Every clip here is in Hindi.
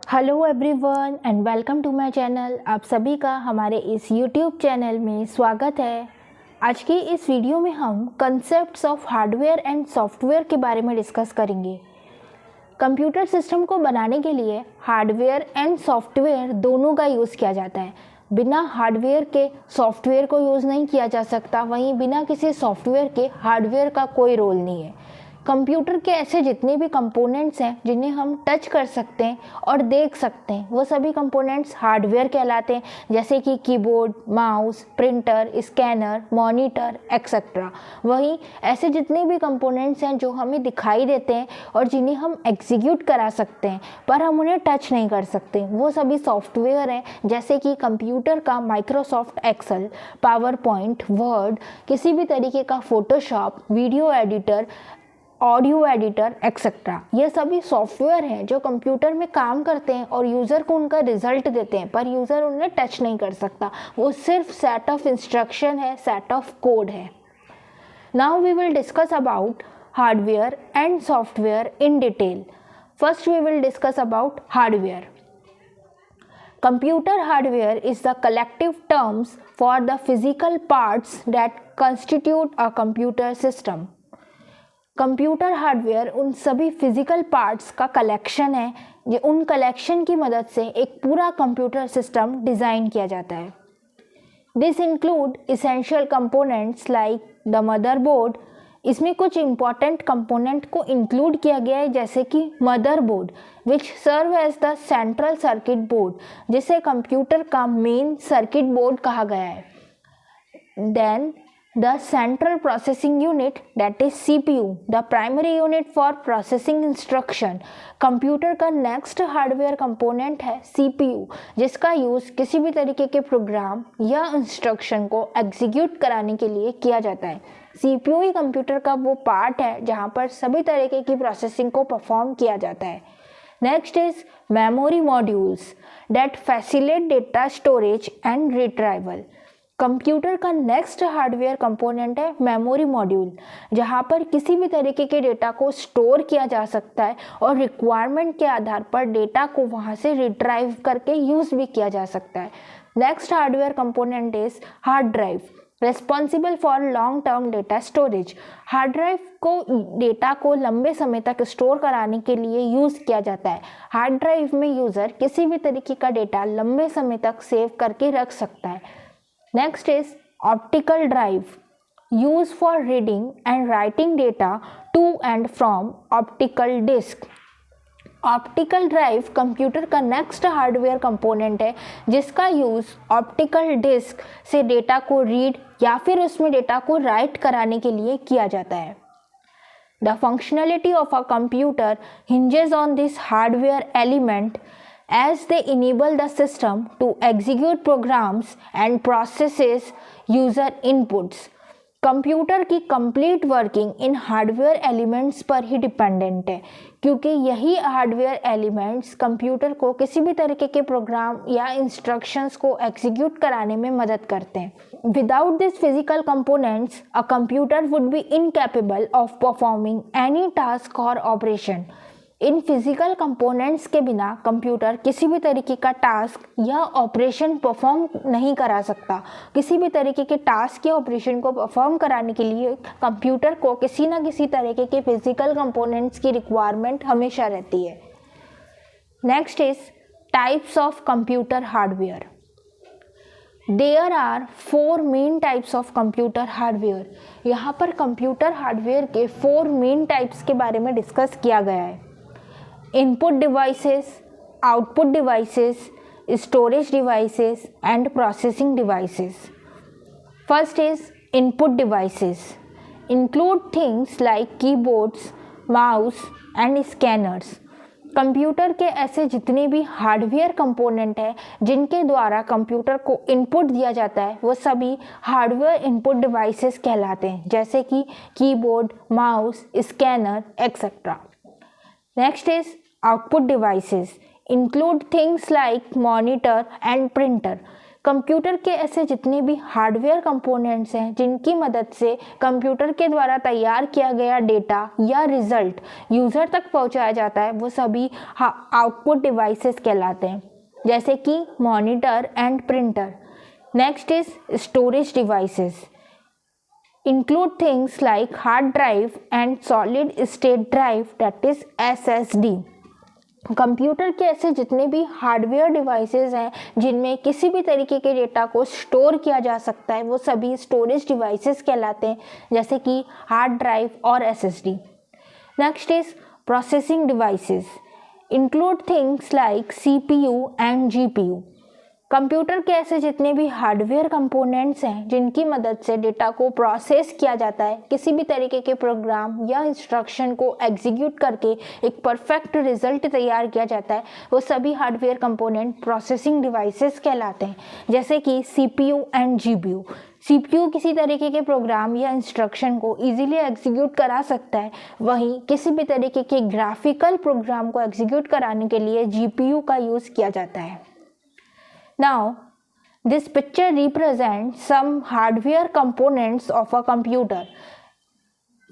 Hello everyone and welcome to my channel. आप सभी का हमारे इस यूट्यूब चैनल में स्वागत है। आज की इस वीडियो में हम concepts of hardware and software के बारे में डिस्कस करेंगे। कंप्यूटर सिस्टम को बनाने के लिए हार्डवेयर एंड सॉफ्टवेयर दोनों का यूज़ किया जाता है। बिना हार्डवेयर के सॉफ्टवेयर को यूज़ नहीं किया जा सकता, वहीं बिना किसी सॉफ्टवेयर के हार्डवेयर का कोई रोल नहीं है। कंप्यूटर के ऐसे जितने भी कंपोनेंट्स हैं जिन्हें हम टच कर सकते हैं और देख सकते हैं, वो सभी कंपोनेंट्स हार्डवेयर कहलाते हैं, जैसे कि keyboard, mouse, printer, scanner, monitor etcetera. वहीं ऐसे जितने भी कंपोनेंट्स हैं जो हमें दिखाई देते हैं और जिन्हें हम एग्जीक्यूट करा सकते हैं पर हम उन्हें टच नहीं कर सकते, वो सभी सॉफ्टवेयर हैं। जैसे कि कंप्यूटर का Microsoft Excel, PowerPoint, Word, किसी भी तरीके का Photoshop, video editor, audio editor etcetera, ये सभी सॉफ्टवेयर हैं जो कंप्यूटर में काम करते हैं और यूज़र को उनका रिजल्ट देते हैं, पर यूज़र उन्हें टच नहीं कर सकता। वो सिर्फ सेट ऑफ इंस्ट्रक्शन है, सेट ऑफ कोड है। Now we will discuss about hardware and software in detail. First we will discuss about hardware. Computer hardware is the collective terms for the physical parts that constitute a computer system. Computer hardware उन सभी फिजिकल पार्ट्स का कलेक्शन है, ये उन कलेक्शन की मदद से एक पूरा कंप्यूटर सिस्टम डिज़ाइन किया जाता है। This include essential components like the motherboard. इसमें कुछ इम्पॉर्टेंट कंपोनेंट को इंक्लूड किया गया है, जैसे कि motherboard which serve as the central circuit board, जिसे कंप्यूटर का मेन सर्किट बोर्ड कहा गया है। Then the central processing unit, that is CPU, the primary unit for processing instruction. Computer का नेक्स्ट हार्डवेयर कंपोनेंट है CPU, जिसका यूज़ किसी भी तरीके के प्रोग्राम या इंस्ट्रक्शन को एग्जीक्यूट कराने के लिए किया जाता है। CPU ही कंप्यूटर का वो पार्ट है जहाँ पर सभी तरीके की प्रोसेसिंग को परफॉर्म किया जाता है। Next is memory modules that facilitate data storage and retrieval. Computer का नेक्स्ट हार्डवेयर कंपोनेंट है मेमोरी मॉड्यूल, जहां पर किसी भी तरीके के डेटा को स्टोर किया जा सकता है और रिक्वायरमेंट के आधार पर डेटा को वहां से रिट्राइव करके यूज़ भी किया जा सकता है। Next hardware component is hard drive, responsible for long term data storage. Hard drive को डेटा को लंबे समय तक स्टोर कराने के लिए यूज़ किया जाता है। हार्ड ड्राइव में यूज़र किसी भी तरीके का डेटा लंबे समय तक सेव करके रख सकता है। Next is optical drive, used for reading and writing data to and from optical disk. Optical drive computer का नेक्स्ट हार्डवेयर कंपोनेंट है, जिसका यूज़ ऑप्टिकल डिस्क से डेटा को रीड या फिर उसमें डेटा को राइट कराने के लिए किया जाता है। The functionality of a computer hinges on this hardware element as they enable the system to execute programs and processes user inputs. Computer की कंप्लीट वर्किंग इन हार्डवेयर एलिमेंट्स पर ही डिपेंडेंट है, क्योंकि यही हार्डवेयर एलिमेंट्स कंप्यूटर को किसी भी तरीके के प्रोग्राम या इंस्ट्रक्शंस को एग्जीक्यूट कराने में मदद करते हैं। Without this physical components a computer would be incapable of performing any task और ऑपरेशन। इन फिजिकल कंपोनेंट्स के बिना कंप्यूटर किसी भी तरीके का टास्क या ऑपरेशन परफॉर्म नहीं करा सकता। किसी भी तरीके के टास्क या ऑपरेशन को परफॉर्म कराने के लिए कंप्यूटर को किसी न किसी तरीके के फिजिकल कंपोनेंट्स की रिक्वायरमेंट हमेशा रहती है। Next is types of computer hardware. There are 4 main types of computer hardware. यहाँ पर कंप्यूटर हार्डवेयर के 4 मेन टाइप्स के बारे में डिस्कस किया गया है। Input devices, output devices, storage devices and processing devices. First is input devices, include things like keyboards, mouse and scanners. Computer के ऐसे जितने भी हार्डवेयर कंपोनेंट हैं जिनके द्वारा कंप्यूटर को इनपुट दिया जाता है, वो सभी हार्डवेयर इनपुट डिवाइसेस कहलाते हैं, जैसे कि keyboard, mouse, scanner etcetera. Next is output devices, include things like monitor and printer. Computer के ऐसे जितने भी हार्डवेयर कंपोनेंट्स हैं जिनकी मदद से कंप्यूटर के द्वारा तैयार किया गया डेटा या रिजल्ट यूज़र तक पहुंचाया जाता है, वो सभी आउटपुट डिवाइसेस कहलाते हैं, जैसे कि monitor and printer. Next is storage devices, include things like hard drive and solid state drive, that is SSD। Computer के ऐसे जितने भी हार्डवेयर डिवाइसेस हैं जिनमें किसी भी तरीके के डेटा को स्टोर किया जा सकता है, वो सभी स्टोरेज डिवाइसेस कहलाते हैं, जैसे कि हार्ड ड्राइव और SSD। Next is processing devices, include things like CPU and GPU। Computer के ऐसे जितने भी हार्डवेयर कंपोनेंट्स हैं जिनकी मदद से डेटा को प्रोसेस किया जाता है, किसी भी तरीके के प्रोग्राम या इंस्ट्रक्शन को एग्जीक्यूट करके एक परफेक्ट रिजल्ट तैयार किया जाता है, वो सभी हार्डवेयर कंपोनेंट प्रोसेसिंग डिवाइसेस कहलाते हैं, जैसे कि CPU एंड GPU। CPU किसी तरीके के प्रोग्राम या इंस्ट्रक्शन को इजीली एग्जीक्यूट करा सकता है, वहीं किसी भी तरीके के ग्राफिकल प्रोग्राम को एग्जीक्यूट कराने के लिए GPU का यूज़ किया जाता है। Now, this picture represents some hardware components of a computer.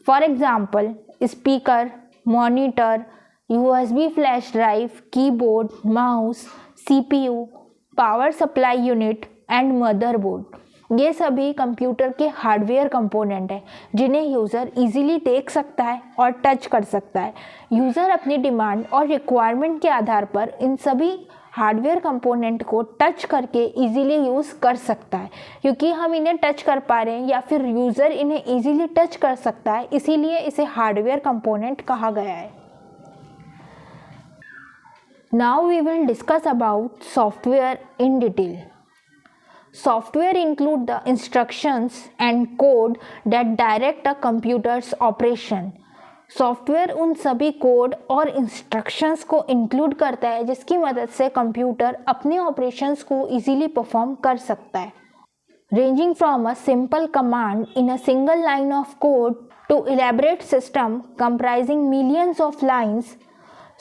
For example, speaker, monitor, USB flash drive, keyboard, mouse, CPU, power supply unit and motherboard। ये सभी कंप्यूटर के हार्डवेयर कंपोनेंट हैं जिन्हें यूज़र इजीली देख सकता है और टच कर सकता है। यूज़र अपनी डिमांड और रिक्वायरमेंट के आधार पर इन सभी हार्डवेयर कंपोनेंट को टच करके इजीली यूज़ कर सकता है। क्योंकि हम इन्हें टच कर पा रहे हैं या फिर यूज़र इन्हें इजीली टच कर सकता है, इसीलिए इसे हार्डवेयर कंपोनेंट कहा गया है। Now we will discuss about software in detail. Software include the instructions and code that direct a computer's operation। Software उन सभी कोड और इंस्ट्रक्शंस को इंक्लूड करता है जिसकी मदद से कंप्यूटर अपने ऑपरेशंस को इजीली परफॉर्म कर सकता है। Ranging from a simple command in a single line of code to elaborate system comprising millions of lines,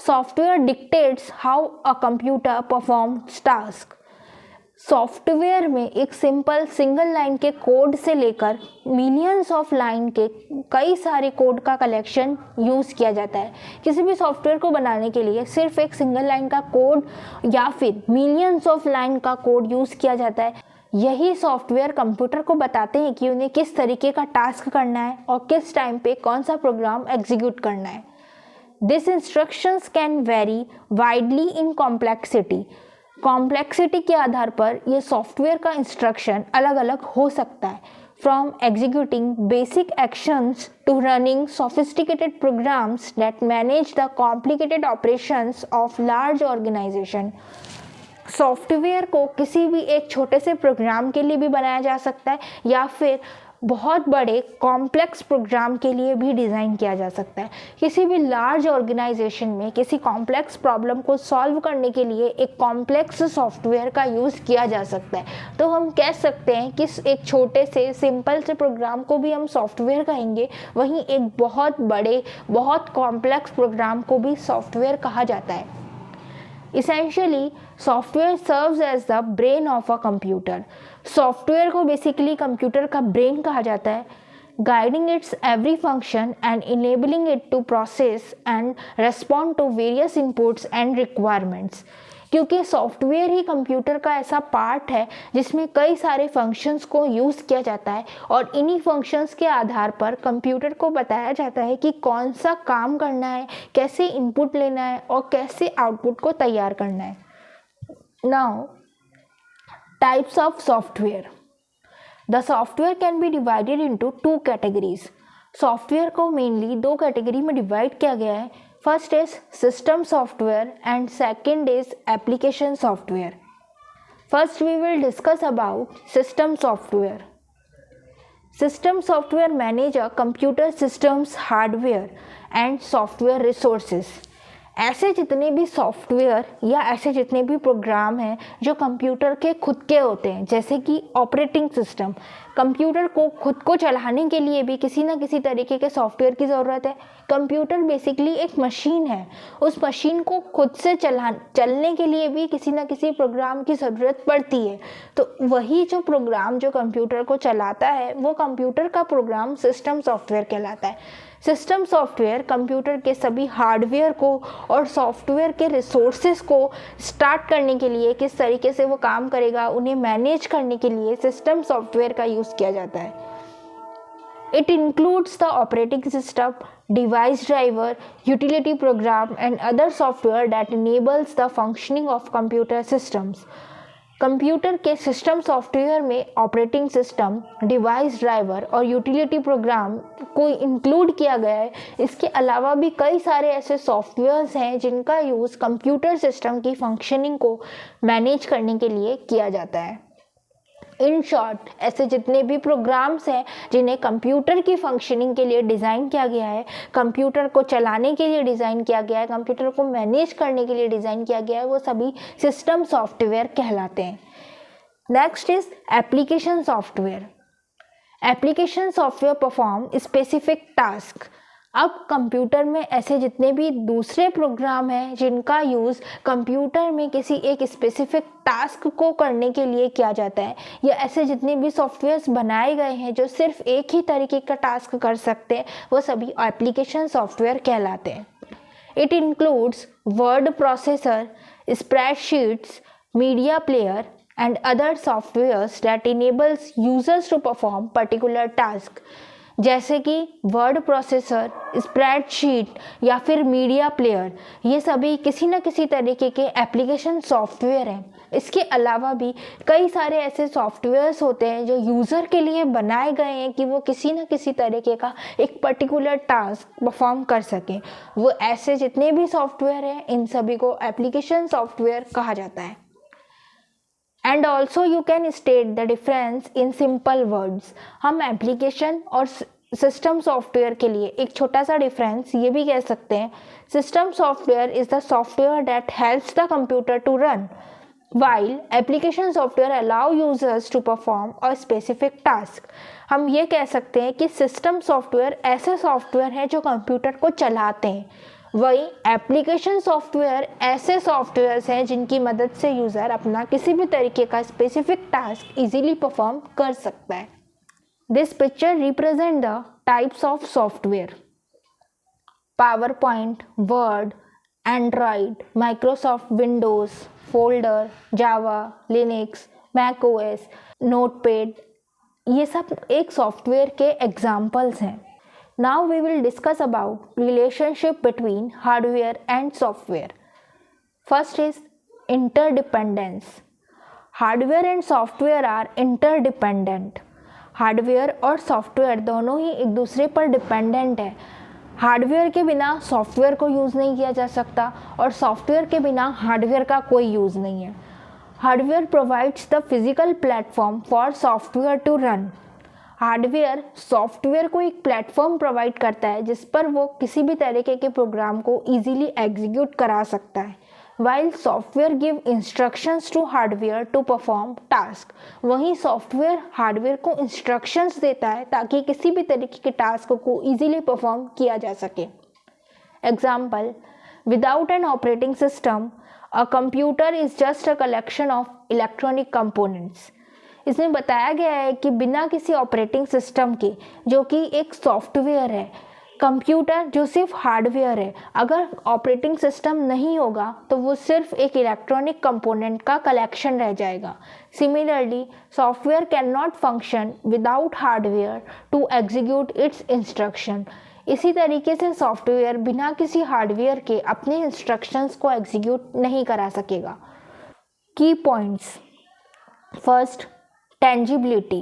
software dictates how a computer performs task. Software में एक सिंपल सिंगल लाइन के कोड से लेकर मिलियंस ऑफ लाइन के कई सारे कोड का कलेक्शन यूज़ किया जाता है। किसी भी सॉफ्टवेयर को बनाने के लिए सिर्फ एक सिंगल लाइन का कोड या फिर मिलियंस ऑफ लाइन का कोड यूज़ किया जाता है। यही सॉफ्टवेयर कंप्यूटर को बताते हैं कि उन्हें किस तरीके का टास्क करना है और किस टाइम पे कौन सा प्रोग्राम एग्जीक्यूट करना है। This instructions can very widely in complexity. Complexity के आधार पर ये सॉफ्टवेयर का इंस्ट्रक्शन अलग अलग हो सकता है, from executing basic actions to running sophisticated programs that manage the complicated operations of large organisation. Software को किसी भी एक छोटे से प्रोग्राम के लिए भी बनाया जा सकता है या फिर बहुत बड़े कॉम्प्लेक्स प्रोग्राम के लिए भी डिज़ाइन किया जा सकता है। किसी भी लार्ज ऑर्गेनाइजेशन में किसी कॉम्प्लेक्स प्रॉब्लम को सॉल्व करने के लिए एक कॉम्प्लेक्स सॉफ्टवेयर का यूज़ किया जा सकता है। तो हम कह सकते हैं कि एक छोटे से सिंपल से प्रोग्राम को भी हम सॉफ्टवेयर कहेंगे, वहीं एक बहुत बड़े बहुत कॉम्प्लेक्स प्रोग्राम को भी सॉफ्टवेयर कहा जाता है। Essentially, software serves as the brain of a computer। Software को बेसिकली कंप्यूटर का ब्रेन कहा जाता है, guiding its every function and enabling it to process and respond to various inputs and requirements। क्योंकि सॉफ्टवेयर ही कंप्यूटर का ऐसा पार्ट है जिसमें कई सारे फंक्शंस को यूज़ किया जाता है और इन्हीं फंक्शंस के आधार पर कंप्यूटर को बताया जाता है कि कौन सा काम करना है, कैसे इनपुट लेना है और कैसे आउटपुट को तैयार करना है। Now types of software. The software can be divided into two categories. Software को मेनली दो कैटेगरी में डिवाइड किया गया है। First is system software and second is application software। First we will discuss about system software। System software manage a computer system's hardware and software resources। ऐसे जितने भी सॉफ्टवेयर या ऐसे जितने भी प्रोग्राम हैं जो कंप्यूटर के खुद के होते हैं, जैसे कि ऑपरेटिंग सिस्टम, कंप्यूटर को खुद को चलाने के लिए भी किसी ना किसी तरीके के सॉफ्टवेयर की ज़रूरत है। कंप्यूटर बेसिकली एक मशीन है, उस मशीन को खुद से चलने के लिए भी किसी ना किसी प्रोग्राम की ज़रूरत पड़ती है। तो वही जो प्रोग्राम जो कंप्यूटर को चलाता है वो कंप्यूटर का प्रोग्राम सिस्टम सॉफ्टवेयर कहलाता है। सिस्टम सॉफ्टवेयर कंप्यूटर के सभी हार्डवेयर को और सॉफ्टवेयर के रिसोर्सेज को स्टार्ट करने के लिए, किस तरीके से वो काम करेगा, उन्हें मैनेज करने के लिए सिस्टम सॉफ्टवेयर का यूज़ किया जाता है। It includes the operating system, device driver, utility programme and other software that enables the functioning of computer systems. Computer के सिस्टम सॉफ्टवेयर में ऑपरेटिंग सिस्टम, डिवाइस ड्राइवर और यूटिलिटी प्रोग्राम को इंक्लूड किया गया है। इसके अलावा भी कई सारे ऐसे सॉफ्टवेयर्स हैं जिनका यूज़ कंप्यूटर सिस्टम की फंक्शनिंग को मैनेज करने के लिए किया जाता है। इन शॉर्ट, ऐसे जितने भी प्रोग्राम्स हैं जिन्हें कंप्यूटर की फंक्शनिंग के लिए डिज़ाइन किया गया है, कंप्यूटर को चलाने के लिए डिज़ाइन किया गया है, कंप्यूटर को मैनेज करने के लिए डिज़ाइन किया गया है, वो सभी सिस्टम सॉफ्टवेयर कहलाते हैं। Next is application software. Application software perform specific task. अब कंप्यूटर में ऐसे जितने भी दूसरे प्रोग्राम हैं जिनका यूज़ कंप्यूटर में किसी एक स्पेसिफिक टास्क को करने के लिए किया जाता है, या ऐसे जितने भी सॉफ्टवेयर्स बनाए गए हैं जो सिर्फ एक ही तरीके का टास्क कर सकते हैं, वो सभी एप्लीकेशन सॉफ्टवेयर कहलाते हैं। It includes word processor, spreadsheets, media player and other softwares that enables users to perform particular task, जैसे कि वर्ड प्रोसेसर, स्प्रेडशीट या फिर मीडिया प्लेयर, ये सभी किसी न किसी तरीके के एप्लीकेशन सॉफ्टवेयर हैं। इसके अलावा भी कई सारे ऐसे सॉफ्टवेयर्स होते हैं जो यूज़र के लिए बनाए गए हैं कि वो किसी न किसी तरीके का एक पर्टिकुलर टास्क परफॉर्म कर सकें। वो ऐसे जितने भी सॉफ्टवेयर हैं, इन सभी को एप्लीकेशन सॉफ्टवेयर कहा जाता है। And also you can state the difference in simple words. हम एप्लीकेशन और सिस्टम सॉफ्टवेयर के लिए एक छोटा सा डिफरेंस ये भी कह सकते हैं। System software is the software that helps the computer to run, while application software allow users to perform a specific task। हम ये कह सकते हैं कि सिस्टम सॉफ्टवेयर ऐसे सॉफ्टवेयर हैं जो कंप्यूटर को चलाते हैं, वही एप्लीकेशन सॉफ्टवेयर ऐसे सॉफ्टवेयर्स हैं जिनकी मदद से यूज़र अपना किसी भी तरीके का स्पेसिफिक टास्क इजीली परफॉर्म कर सकता है। This picture represent the types of software. PowerPoint, Word, Android, Microsoft Windows, folder, Java, Linux, Mac OS, Notepad, ये सब एक सॉफ्टवेयर के एग्जाम्पल्स हैं। Now we will discuss about relationship between hardware and software. First is interdependence. Hardware and software are interdependent. Hardware और सॉफ्टवेयर दोनों ही एक दूसरे पर डिपेंडेंट है। हार्डवेयर के बिना सॉफ्टवेयर को यूज़ नहीं किया जा सकता और सॉफ्टवेयर के बिना हार्डवेयर का कोई यूज़ नहीं है। Hardware provides the physical platform for software to run. Hardware software को एक प्लेटफॉर्म प्रोवाइड करता है जिस पर वो किसी भी तरीके के प्रोग्राम को इजीली एग्जीक्यूट करा सकता है। While software give instructions to hardware to perform task. वहीं सॉफ्टवेयर हार्डवेयर को इंस्ट्रक्शंस देता है ताकि किसी भी तरीके के टास्क को इजीली परफॉर्म किया जा सके। Example, without an operating system a computer is just a collection of electronic components. इसमें बताया गया है कि बिना किसी ऑपरेटिंग सिस्टम के, जो कि एक सॉफ्टवेयर है, कंप्यूटर जो सिर्फ हार्डवेयर है, अगर ऑपरेटिंग सिस्टम नहीं होगा तो वो सिर्फ एक इलेक्ट्रॉनिक कंपोनेंट का कलेक्शन रह जाएगा। Similarly software can not function without hardware to execute its instruction. इसी तरीके से सॉफ्टवेयर बिना किसी हार्डवेयर के अपने इंस्ट्रक्शंस को एग्जीक्यूट नहीं करा सकेगा। की points. First, tangibility.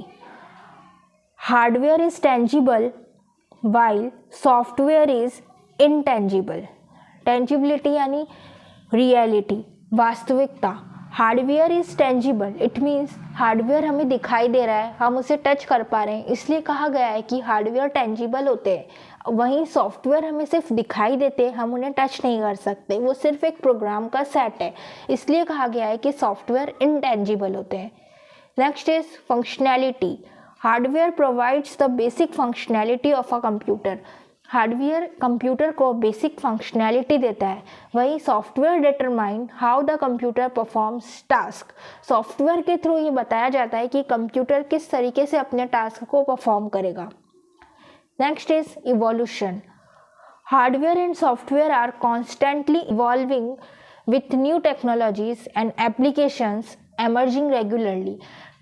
Hardware is tangible while software is intangible. Tangibility यानी reality, वास्तविकता। Hardware is tangible, it means hardware हमें दिखाई दे रहा है, हम उसे टच कर पा रहे हैं, इसलिए कहा गया है कि हार्डवेयर टेंजिबल होते हैं। वहीं सॉफ्टवेयर हमें सिर्फ दिखाई देते हैं, हम उन्हें टच नहीं कर सकते, वो सिर्फ एक प्रोग्राम का सेट है, इसलिए कहा गया है कि सॉफ्टवेयर इनटेंजिबल होते हैं। Next is functionality. Hardware provides the basic functionality of a computer. Hardware computer को बेसिक फंक्शनैलिटी देता है, वही software determine how the computer performs task. Software के थ्रू ये बताया जाता है कि कंप्यूटर किस तरीके से अपने टास्क को परफॉर्म करेगा। Next is evolution. Hardware and software are constantly evolving with new technologies and applications emerging regularly।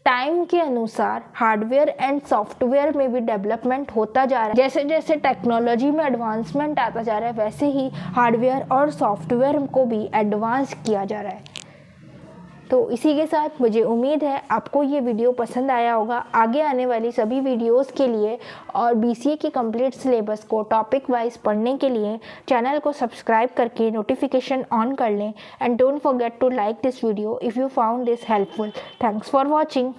Time के अनुसार हार्डवेयर एंड सॉफ्टवेयर में भी डेवलपमेंट होता जा रहा है। जैसे जैसे टेक्नोलॉजी में एडवांसमेंट आता जा रहा है, वैसे ही हार्डवेयर और सॉफ्टवेयर को भी एडवांस किया जा रहा है। तो इसी के साथ मुझे उम्मीद है आपको ये वीडियो पसंद आया होगा। आगे आने वाली सभी वीडियोस के लिए और बीसीए की कंप्लीट सिलेबस को टॉपिक वाइज पढ़ने के लिए चैनल को सब्सक्राइब करके नोटिफिकेशन ऑन कर लें। And don't forget to like this video if you found this helpful. Thanks for watching.